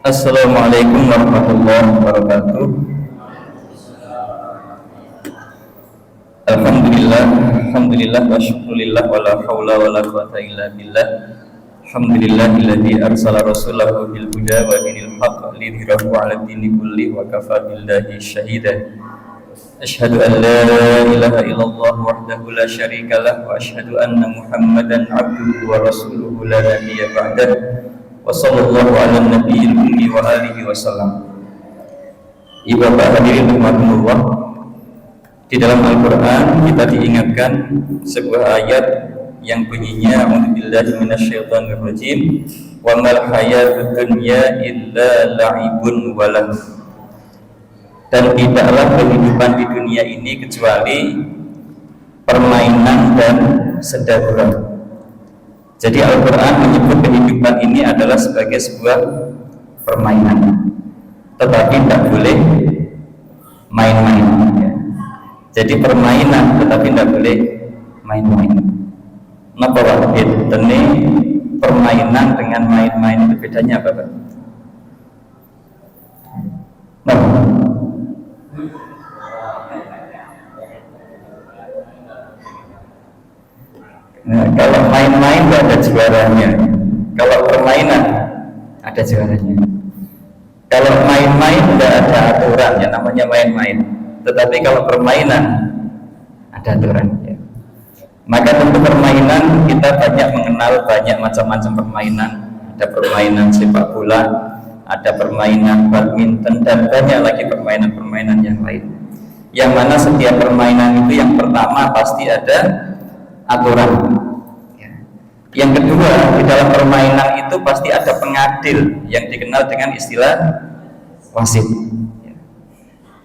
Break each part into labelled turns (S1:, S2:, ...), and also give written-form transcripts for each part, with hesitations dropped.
S1: Assalamualaikum warahmatullahi wabarakatuh. Alhamdulillah wa syukurillah wa la hawla wa la quwata illa billah. Alhamdulillahilladzi arsala rasulahu bil huda wa dinil haqq lidhhirahu 'ala dini kulli wa kafa billahi syahida. Asyhadu an la ilaha illallah wahdahu la syarikalah wa asyhadu anna Muhammadan 'abduhu wa rasuluhu la nabiyya ba'dah. Wa sallallahu ala nabiyil ummi wa alihi wasallam. Ibu bapak hadirin rahimakumullah, di dalam Al-Quran kita diingatkan sebuah ayat yang bunyinya a'udzubillahi minasyaitonir rajim wa mal hayatud dunya illa la'ibun wa lahu. Dan tidaklah kehidupan di dunia ini kecuali permainan dan senda-gurau. Jadi Al-Quran menyebut kehidupan ini adalah sebagai sebuah permainan, tetapi tidak boleh main-main ya. Jadi permainan tetapi tidak boleh main-main. Napa wahid ini permainan dengan main-main itu bedanya apa Pak? Nah, kalau main-main itu ada juaranya. Kalau permainan ada juaranya. Kalau main-main tidak ada aturan, ya namanya main-main. Tetapi kalau permainan ada aturan ya. Maka tentu permainan kita banyak mengenal banyak macam-macam permainan. Ada permainan sepak bola, ada permainan badminton, dan banyak lagi permainan-permainan yang lain. Yang mana setiap permainan itu yang pertama pasti ada aturan. Yang kedua, di dalam permainan itu pasti ada pengadil yang dikenal dengan istilah wasit.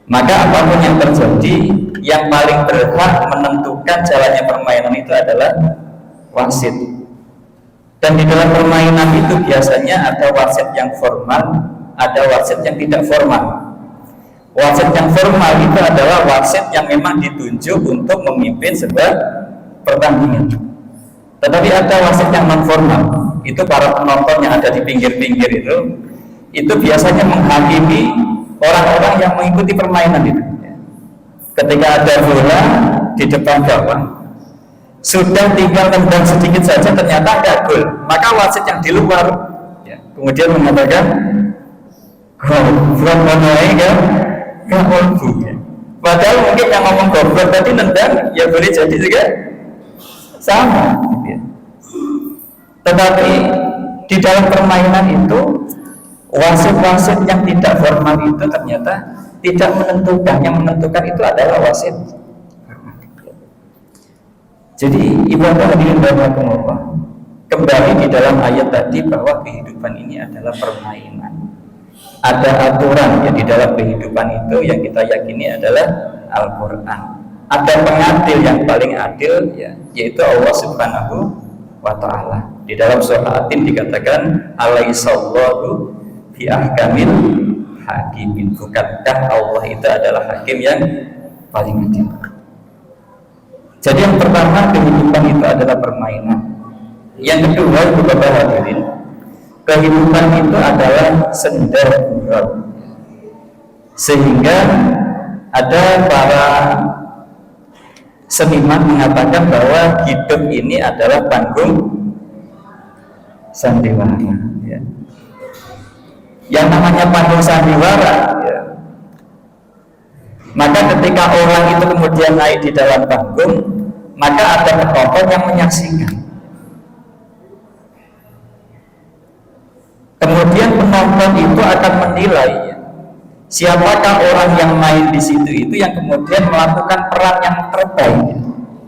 S1: Maka apapun yang terjadi, yang paling berhak menentukan jalannya permainan itu adalah wasit. Dan di dalam permainan itu biasanya ada wasit yang formal, ada wasit yang tidak formal. Wasit yang formal itu adalah wasit yang memang ditunjuk untuk memimpin sebuah pertandingan. Tetapi ada wasit yang non formal, itu para penonton yang ada di pinggir-pinggir itu biasanya menghakimi orang-orang yang mengikuti permainan itu. Ketika ada bola di depan gawang, sudah tinggal tendang sedikit saja ternyata ada gol, maka wasit yang di luar kemudian mengatakan goblok menaik gak golbu. Padahal mungkin yang ngomong goblok tadi nendang ya boleh jadi juga sama. Tetapi di dalam permainan itu wasit-wasit yang tidak formal itu ternyata tidak menentukan. Yang menentukan itu adalah wasit. Jadi ibadah hadirin rahimakumullah, kembali di dalam ayat tadi bahwa kehidupan ini adalah permainan. Ada aturan ya di dalam kehidupan itu yang kita yakini adalah Al-Quran. Ada pengadil yang paling adil ya, yaitu Allah Subhanahu wa ta'ala. Di dalam surah At-Tin dikatakan alaihissallahu bi ahkamil hakimin. Bukankah Allah itu adalah hakim yang paling adil? Jadi yang pertama, kehidupan itu adalah permainan. Yang kedua, Ibu Bapak hadirin, kehidupan itu adalah senda-gurau. Sehingga ada para seniman mengatakan bahwa hidup ini adalah panggung sandiwara ya. Yang namanya panggung sandiwara ya. Maka ketika orang itu kemudian naik di dalam panggung, maka ada penonton yang menyaksikan. Kemudian penonton itu akan menilai ya, siapakah orang yang main di situ itu yang kemudian melakukan peran yang terbaik.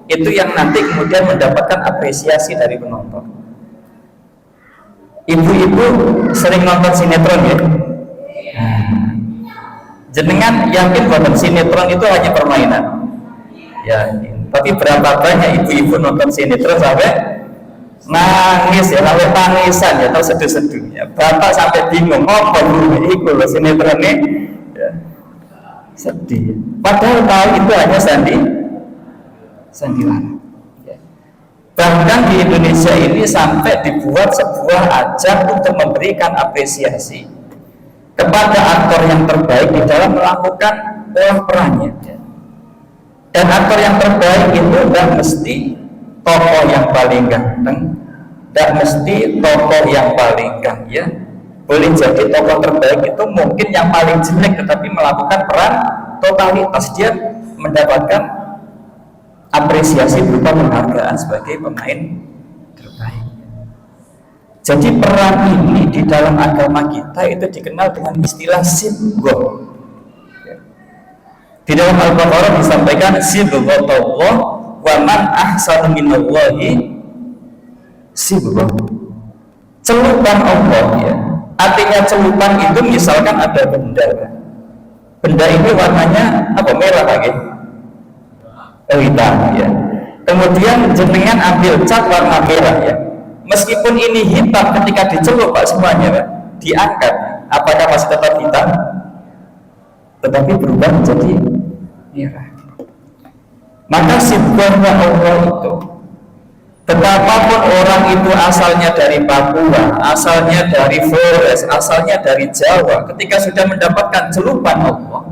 S1: Itu yang nanti kemudian mendapatkan apresiasi dari penonton. Ibu-ibu sering nonton sinetron ya? Jenengan yakin bahwa sinetron itu hanya permainan? Ya, tapi berapa banyak ibu-ibu nonton sinetron sampai nangis ya, sampai tangisan ya, atau seduh-seduh ya. Bapak sampai bingung, apa itu loh sinetron ini ya. Sedih. Padahal tahu itu hanya sandiwara. Bahkan di Indonesia ini sampai dibuat sebuah ajang untuk memberikan apresiasi kepada aktor yang terbaik di dalam melakukan olah perannya. Dan aktor yang terbaik itu tidak mesti tokoh yang paling ganteng, tidak mesti tokoh yang paling kaya. Boleh jadi tokoh terbaik itu mungkin yang paling jelek tetapi melakukan peran totalitas, dia mendapatkan apresiasi berupa penghargaan sebagai pemain terbaik. Jadi peran ini di dalam agama kita itu dikenal dengan istilah sibghah. Di dalam Al-Baqarah disampaikan sibghatullah wa man ahsanu minallahi sibghah. Celupan Allah ya. Artinya celupan itu misalkan ada benda. Benda ini warnanya apa? Merah lagi. Hitam ya. Kemudian jenengan ambil cat warna merah ya. Meskipun ini hitam ketika dicelup Pak semuanya Pak, diangkat, apakah masih tetap hitam? Tetapi berubah menjadi merah. Maka sibghahnya Allah itu, betapapun orang itu asalnya dari Papua, asalnya dari Flores, asalnya dari Jawa, ketika sudah mendapatkan celupan Allah,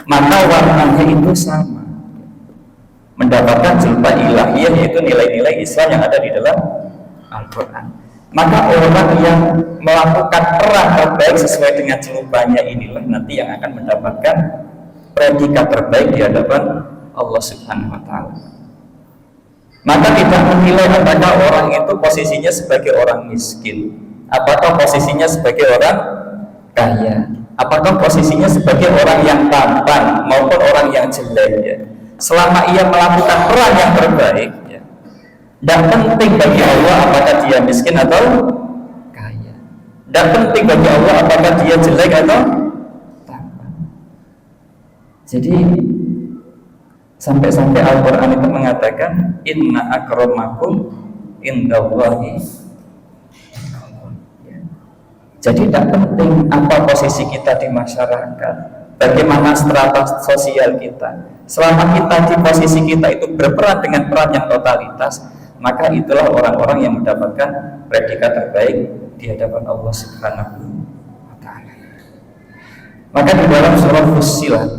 S1: maka warnanya itu sama, mendapatkan celupan ilahiyah, yaitu nilai-nilai Islam yang ada di dalam Al-Quran. Maka orang yang melakukan peran terbaik sesuai dengan celupannya inilah nanti yang akan mendapatkan predikat terbaik di hadapan Allah Subhanahu wa Ta'ala. Maka tidak menilai apakah orang itu posisinya sebagai orang miskin, apakah posisinya sebagai orang kaya, apakah posisinya sebagai orang yang tampan maupun orang yang jelek ya. Selama ia melakukan peran yang terbaik ya, tidak penting bagi Allah apakah dia miskin atau kaya, tidak penting bagi Allah apakah dia jelek atau tampan. Jadi sampai-sampai Al-Quran itu mengatakan inna akramakum indallahi. Jadi tidak penting apa posisi kita di masyarakat, bagaimana strata sosial kita. Selama kita di posisi kita itu berperan dengan peran yang totalitas, maka itulah orang-orang yang mendapatkan predikat terbaik di hadapan Allah Subhanahu wa Ta'ala. Maka di dalam surah Fussilat,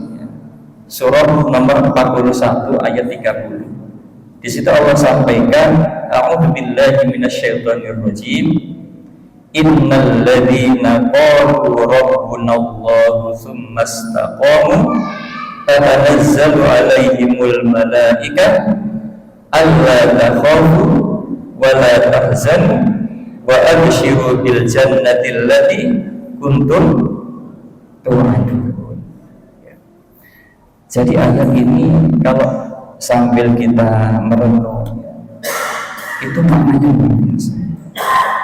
S1: surah nomor 41 ayat 30, di situ Allah sampaikan, a'udzubillahi minasyaitonirrajim, innal ladzina qalu rabbunallahu tsumma istaqamu tatanazzalu 'alaihimul malaikatu alla takhafu wa la tahzanu wa abshiru bil jannati allati kuntum tu'adun. Jadi ayat ini kalau sambil kita merenung itu maknanya luar biasa.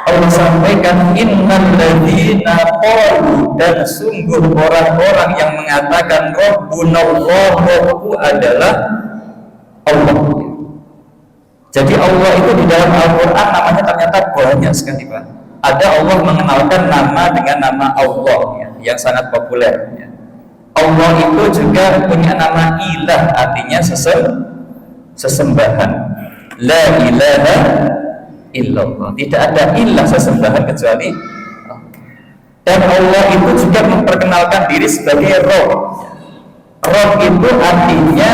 S1: Allah sampaikan innal ladzina qalu, dan sungguh orang-orang yang mengatakan rabbunallah, Rabbu adalah Allah. Jadi Allah itu di dalam Al-Quran namanya ternyata banyak sekali Pak. Ada Allah mengenalkan nama dengan nama Allah ya, yang sangat populer ya. Allah itu juga punya nama ilah, artinya sesembahan. La ilaha illallah, tidak ada ilah sesembahan kecuali Allah. Dan Allah itu juga memperkenalkan diri sebagai Rabb. Rabb itu artinya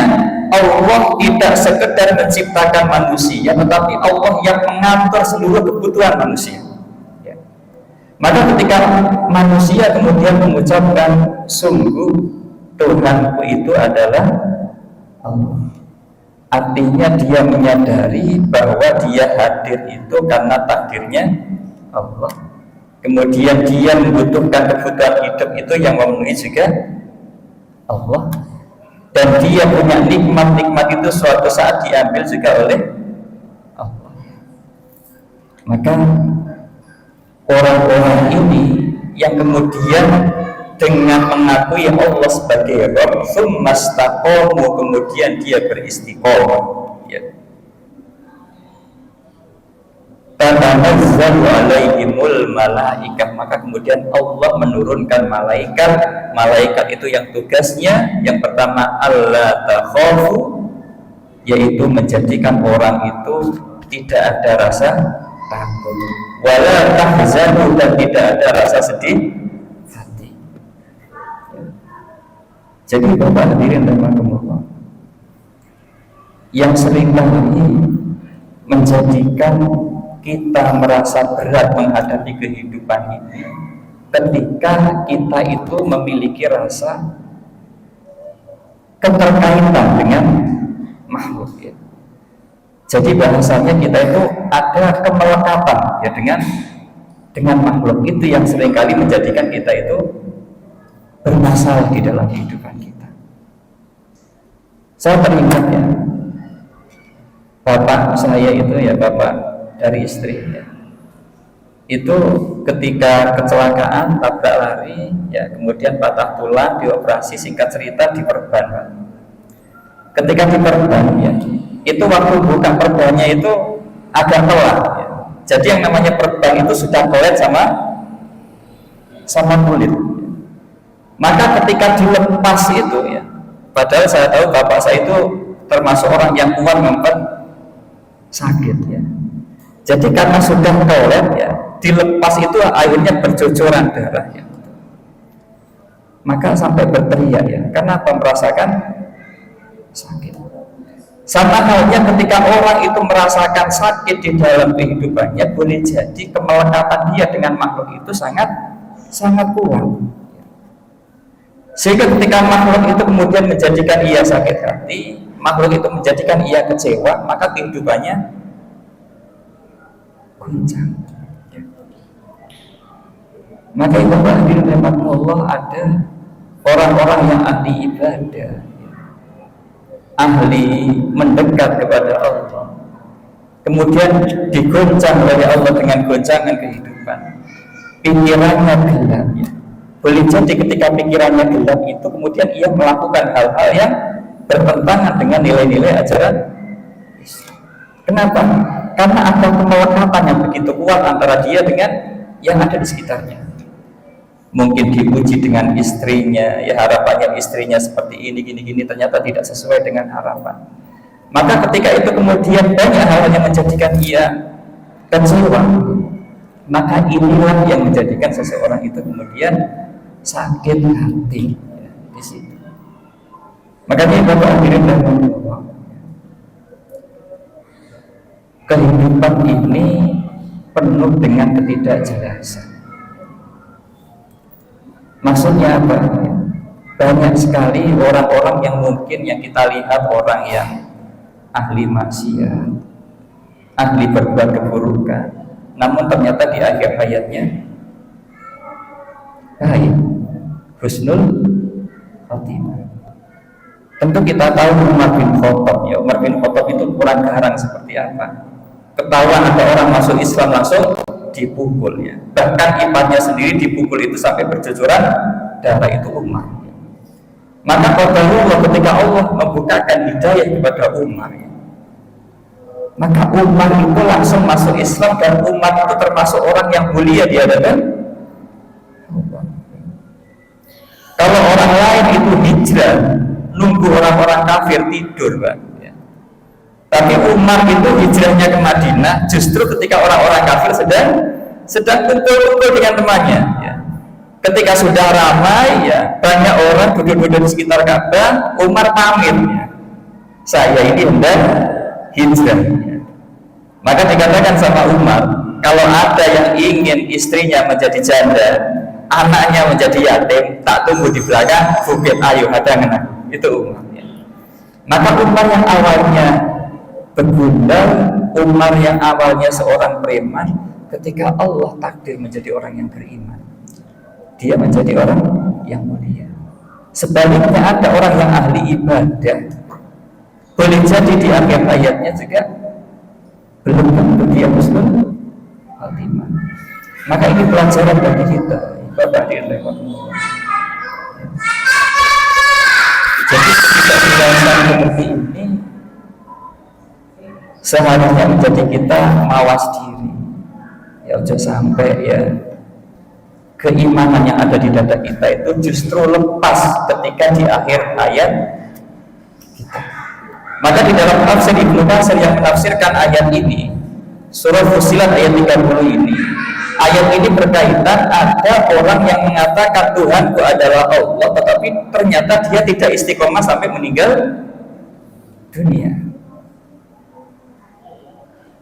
S1: Allah tidak sekedar menciptakan manusia, tetapi Allah yang mengatur seluruh kebutuhan manusia ya. Maka ketika manusia kemudian mengucapkan sungguh Tuhanku itu adalah Allah, artinya dia menyadari bahwa dia hadir itu karena takdirnya Allah. Kemudian dia membutuhkan kebutuhan hidup itu yang memenuhi juga Allah. Dan dia punya nikmat-nikmat itu suatu saat diambil juga oleh Allah. Maka orang-orang ini yang kemudian dengan mengakui Allah sebagai Rabb, tsumma istaqamu, kemudian dia beristiqomah ya. Tatanazzalu alaihimul malaikah, maka kemudian Allah menurunkan malaikat. Malaikat itu yang tugasnya yang pertama alla takhafu, yaitu menjadikan orang itu tidak ada rasa takut, wala tahzanu, dan tidak ada rasa sedih hati. Jadi Bapak hadirin rahimakumullah, yang seringkali menjadikan kita merasa berat menghadapi kehidupan ini ketika kita itu memiliki rasa keterkaitan dengan makhluk ya. Jadi bahasanya kita itu ada kemelekatan ya dengan makhluk, itu yang seringkali menjadikan kita itu bermasalah di dalam kehidupan kita. Saya teringat ya, bapak saya itu ya, bapak dari istri ya, itu ketika kecelakaan tabrak lari ya, kemudian patah tulang, dioperasi, singkat cerita diperban. Ketika diperban ya, itu waktu buka perbannya itu agak telat ya. Jadi yang namanya perban itu sudah kelet sama kulit. Maka ketika dilepas itu ya, padahal saya tahu bapak saya itu termasuk orang yang kuat memper sakit ya. Jadi karena sudah kelet ya, dilepas itu akhirnya berjojoran darah ya. Maka sampai berteriak ya, karena merasakan sakit. Sama halnya ketika orang itu merasakan sakit di dalam kehidupannya, boleh jadi kemelekatan dia dengan makhluk itu sangat kuat. Sehingga ketika makhluk itu kemudian menjadikan ia sakit hati, makhluk itu menjadikan ia kecewa, maka kehidupannya goncang. Maka itu hadirin rahimakumullah, ada orang-orang yang ahli ibadah, ahli mendekat kepada Allah, kemudian digoncang oleh Allah dengan goncangan kehidupan, pikirannya gelap ya. Boleh jadi ketika pikirannya gelap itu kemudian ia melakukan hal-hal yang bertentangan dengan nilai-nilai ajaran Islam. Kenapa? Karena ada kemelekatan yang begitu kuat antara dia dengan yang ada di sekitarnya. Mungkin diuji dengan istrinya, ya harapannya istrinya seperti ini, gini-gini, ternyata tidak sesuai dengan harapan. Maka ketika itu kemudian banyak hal yang menjadikan ia kecewa, maka inilah yang menjadikan seseorang itu kemudian sakit hati ya, di situ. Makanya Bapak hadirin dan kehidupan ini penuh dengan ketidakjelasan. Maksudnya apa? Banyak sekali orang-orang yang mungkin yang kita lihat orang yang ahli maksiat, ahli berbuat keburukan, namun ternyata di akhir hayatnya baik, husnul khotimah. Tentu kita tahu Umar bin Khattab ya, Umar bin Khattab itu kurang garang seperti apa. Ketahuan ada orang masuk Islam langsung dipukul ya. Bahkan imannya sendiri dipukul itu sampai berjojoran darah, itu Umar. Maka qadarullah ketika Allah membukakan hidayah kepada Umar ya, maka Umar itu langsung masuk Islam, dan Umar itu termasuk orang yang mulia di hadapan Allah. Kalau orang lain itu hijrah nunggu orang-orang kafir tidur Pak ya. Tapi Umar itu hijrahnya ke Madinah justru ketika orang-orang kafir sedang kumpul-kumpul dengan temannya ya. Ketika sudah ramai ya, banyak orang duduk-duduk di sekitar Ka'bah, Umar pamit ya, saya ini hendak hijrah ya. Maka dikatakan sama Umar, kalau ada yang ingin istrinya menjadi janda, anaknya menjadi yatim, tak tunggu di belakang bukit, ayo hadangan aku. Itu Umar ya. Maka Umar yang awalnya begundal, Umar yang awalnya seorang preman, ketika Allah takdir menjadi orang yang beriman, dia menjadi orang yang mulia. Sebaliknya ada orang yang ahli ibadah, boleh jadi di akhir hayatnya juga belum tentu dia husnul khotimah. Maka ini pelajaran bagi kita, Bapak dirahmati. Jadi kita menjalankan seperti ini seharusnya menjadi kita mawas diri ya, jangan sampai ya keimanan yang ada di dada kita itu justru lepas ketika di akhir ayat kita. Maka di dalam tafsir Ibnu Katsir yang menafsirkan ayat ini, surah Fussilat ayat 30 ini, Ayat ini berkaitan ada orang yang mengatakan Tuhanku adalah Allah, tetapi ternyata dia tidak istiqomah sampai meninggal dunia.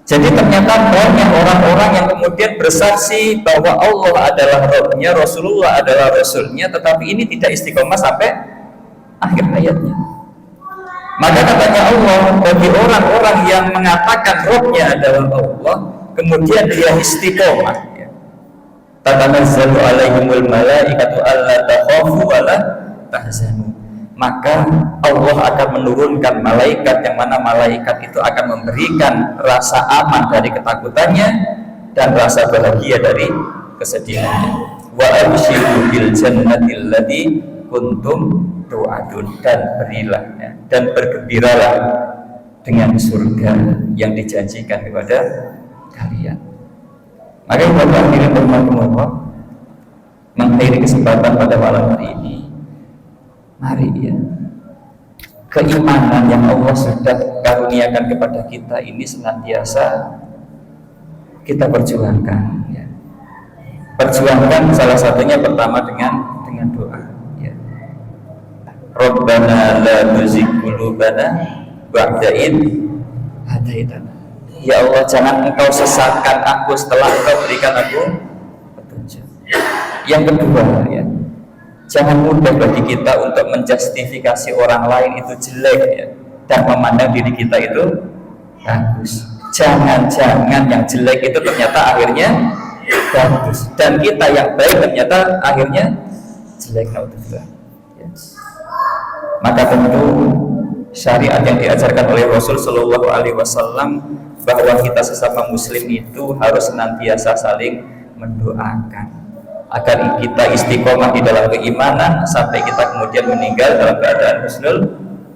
S1: Jadi ternyata banyak orang-orang yang kemudian bersaksi bahwa Allah adalah Rabb-nya, Rasulullah adalah Rasulnya, tetapi ini tidak istiqomah sampai akhir hayatnya. Maka katanya Allah, bagi orang-orang yang mengatakan Rabb-nya adalah Allah, kemudian dia istiqomah, tatanazzalu alaihimul malaikatu alla takhafu wa la tahzanu, maka Allah akan menurunkan malaikat, yang mana malaikat itu akan memberikan rasa aman dari ketakutannya dan rasa bahagia dari kesedihannya. Wa abshiru bil jannati allati kuntum tu'adun, dan berilah dan bergembiralah dengan surga yang dijanjikan kepada kalian. Maka kita akhirnya bermakmur mengakhiri kesempatan pada malam hari ini. Mari ya, keimanan yang Allah sudah karuniakan kepada kita ini senantiasa kita perjuangkan ya. Perjuangkan salah satunya pertama dengan doa ya. Rabbana la tuzigh qulubana ba'da idh hadaitana. Ya Allah, jangan Engkau sesatkan aku setelah Engkau berikan aku petunjuk. Yang kedua ya, jangan mudah bagi kita untuk menjustifikasi orang lain itu jelek ya, dan memandang diri kita itu bagus. Jangan-jangan yang jelek itu ternyata akhirnya bagus, dan kita yang baik ternyata akhirnya jelek. Yes. Maka tentu syariat yang diajarkan oleh Rasul Shallallahu Alaihi Wasallam bahwa kita sesama Muslim itu harus senantiasa saling mendoakan agar kita istiqomah di dalam keimanan sampai kita kemudian meninggal dalam keadaan husnul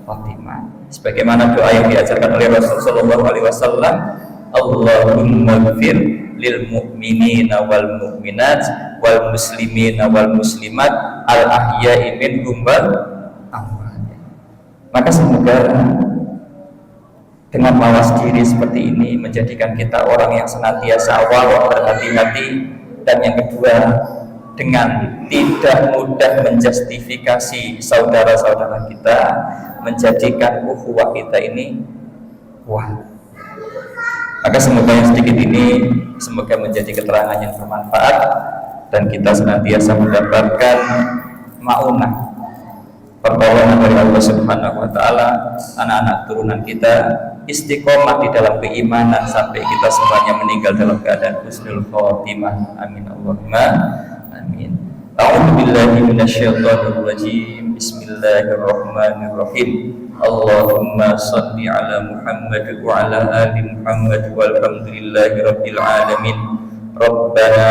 S1: khotimah. Sebagaimana doa yang diajarkan oleh Rasul Shallallahu Alaihi Wasallam, Allahumma ighfir lil mu'minina wal mu'minat wal muslimina wal muslimat al ahya'i minhum wal amwat. Maka semoga dengan mawas diri seperti ini menjadikan kita orang yang senantiasa warok, berhati-hati, dan yang kedua dengan tidak mudah menjustifikasi saudara-saudara kita, menjadikan ukhuwah kita ini kuat. Maka semoga yang sedikit ini semoga menjadi keterangan yang bermanfaat dan kita senantiasa mendapatkan maunah, pertolongan dari Allah Subhanahu wa taala, anak-anak turunan kita istiqomah di dalam keimanan sampai kita semuanya meninggal dalam keadaan husnul khotimah. Amin Allahumma amin. A'udzu billahi minasyaitonir rajim. Bismillahirrahmanirrahim. Allahumma shalli ala Muhammad wa ala ali Muhammad walhamdulillahi rabbil alamin. Rabbana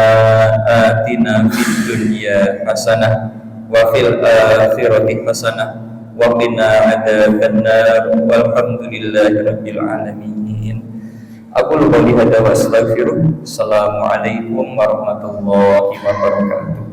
S1: atina fid dunya hasanah wa fil akhirati hasanah wa qina adzabannar walhamdulillahi rabbil alamin. Aku qouli hadza wa astaghfirullah. Assalamualaikum warahmatullahi wabarakatuh.